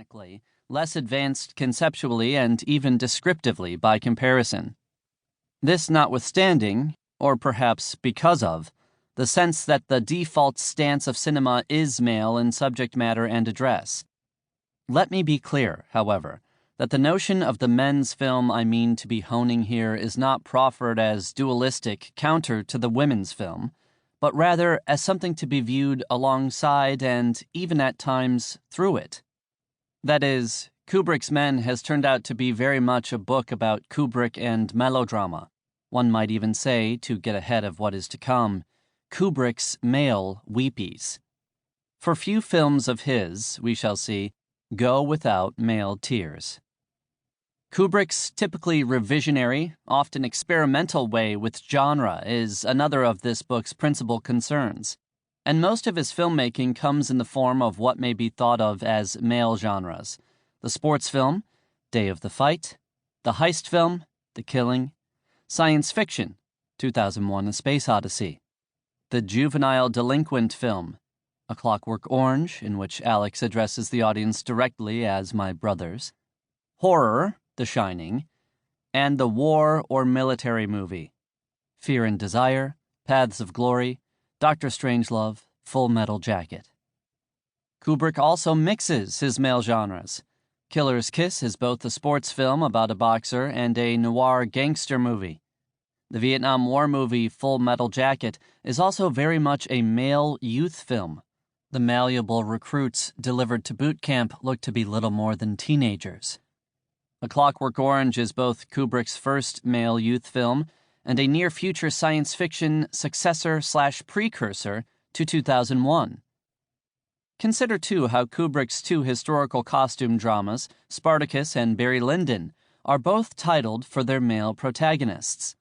ironically, less advanced conceptually and even descriptively by comparison. This notwithstanding, or perhaps because of, the sense that the default stance of cinema is male in subject matter and address. Let me be clear, however, that the notion of the men's film I mean to be honing here is not proffered as dualistic counter to the women's film, but rather as something to be viewed alongside and, even at times, through it. That is, Kubrick's Men has turned out to be very much a book about Kubrick and melodrama. One might even say, to get ahead of what is to come, Kubrick's male weepies. For few films of his, we shall see, go without male tears. Kubrick's typically revisionary, often experimental way with genre is another of this book's principal concerns, and most of his filmmaking comes in the form of what may be thought of as male genres: the sports film, Day of the Fight, the heist film, The Killing, science fiction, 2001: A Space Odyssey, the juvenile delinquent film, A Clockwork Orange, in which Alex addresses the audience directly as my brothers, horror, The Shining, and the war or military movie, Fear and Desire, Paths of Glory, Dr. Strangelove, Full Metal Jacket. Kubrick also mixes his male genres. Killer's Kiss is both a sports film about a boxer and a noir gangster movie. The Vietnam War movie Full Metal Jacket is also very much a male youth film. The malleable recruits delivered to boot camp look to be little more than teenagers. A Clockwork Orange is both Kubrick's first male youth film and a near-future science fiction successor/precursor to 2001. Consider, too, how Kubrick's two historical costume dramas, Spartacus and Barry Lyndon, are both titled for their male protagonists.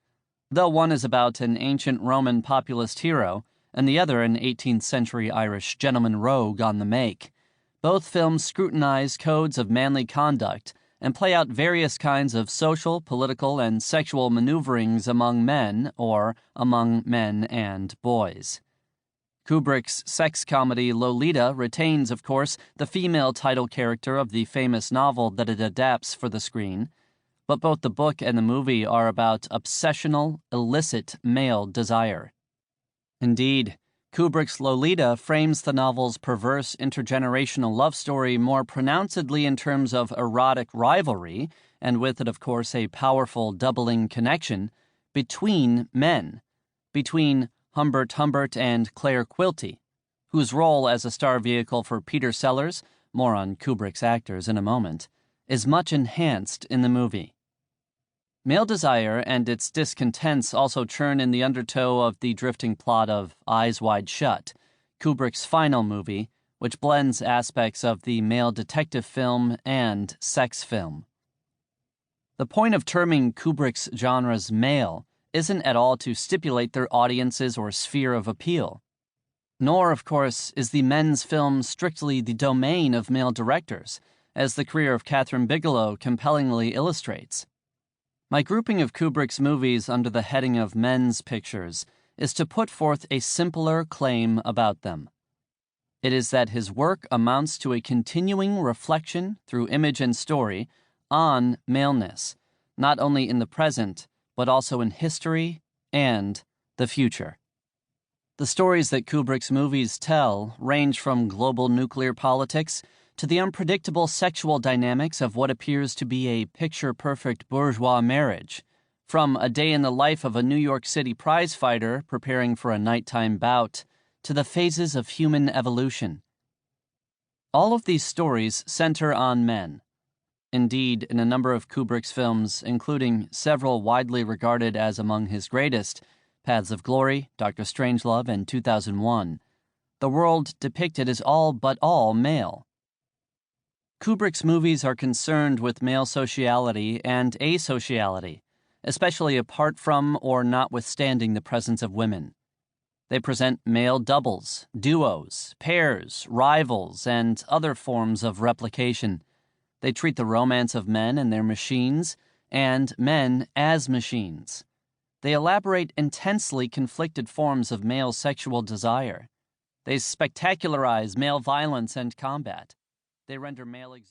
Though one is about an ancient Roman populist hero, and the other an 18th century Irish gentleman rogue on the make, both films scrutinize codes of manly conduct and play out various kinds of social, political, and sexual maneuverings among men or among men and boys. Kubrick's sex comedy Lolita retains, of course, the female title character of the famous novel that it adapts for the screen, but both the book and the movie are about obsessional, illicit male desire. Indeed, Kubrick's Lolita frames the novel's perverse intergenerational love story more pronouncedly in terms of erotic rivalry, and with it, of course, a powerful doubling connection, between men, between Humbert Humbert and Claire Quilty, whose role as a star vehicle for Peter Sellers, more on Kubrick's actors in a moment, is much enhanced in the movie. Male desire and its discontents also churn in the undertow of the drifting plot of Eyes Wide Shut, Kubrick's final movie, which blends aspects of the male detective film and sex film. The point of terming Kubrick's genres male isn't at all to stipulate their audiences or sphere of appeal. Nor, of course, is the men's film strictly the domain of male directors, as the career of Catherine Bigelow compellingly illustrates. My grouping of Kubrick's movies under the heading of men's pictures is to put forth a simpler claim about them. It is that his work amounts to a continuing reflection through image and story on maleness, not only in the present, but also in history and the future. The stories that Kubrick's movies tell range from global nuclear politics to the unpredictable sexual dynamics of what appears to be a picture-perfect bourgeois marriage, from a day in the life of a New York City prizefighter preparing for a nighttime bout, to the phases of human evolution. All of these stories center on men. Indeed, in a number of Kubrick's films, including several widely regarded as among his greatest, Paths of Glory, Dr. Strangelove, and 2001, the world depicted is all but all male. Kubrick's movies are concerned with male sociality and asociality, especially apart from or notwithstanding the presence of women. They present male doubles, duos, pairs, rivals, and other forms of replication. They treat the romance of men and their machines, and men as machines. They elaborate intensely conflicted forms of male sexual desire. They spectacularize male violence and combat. They render male exertion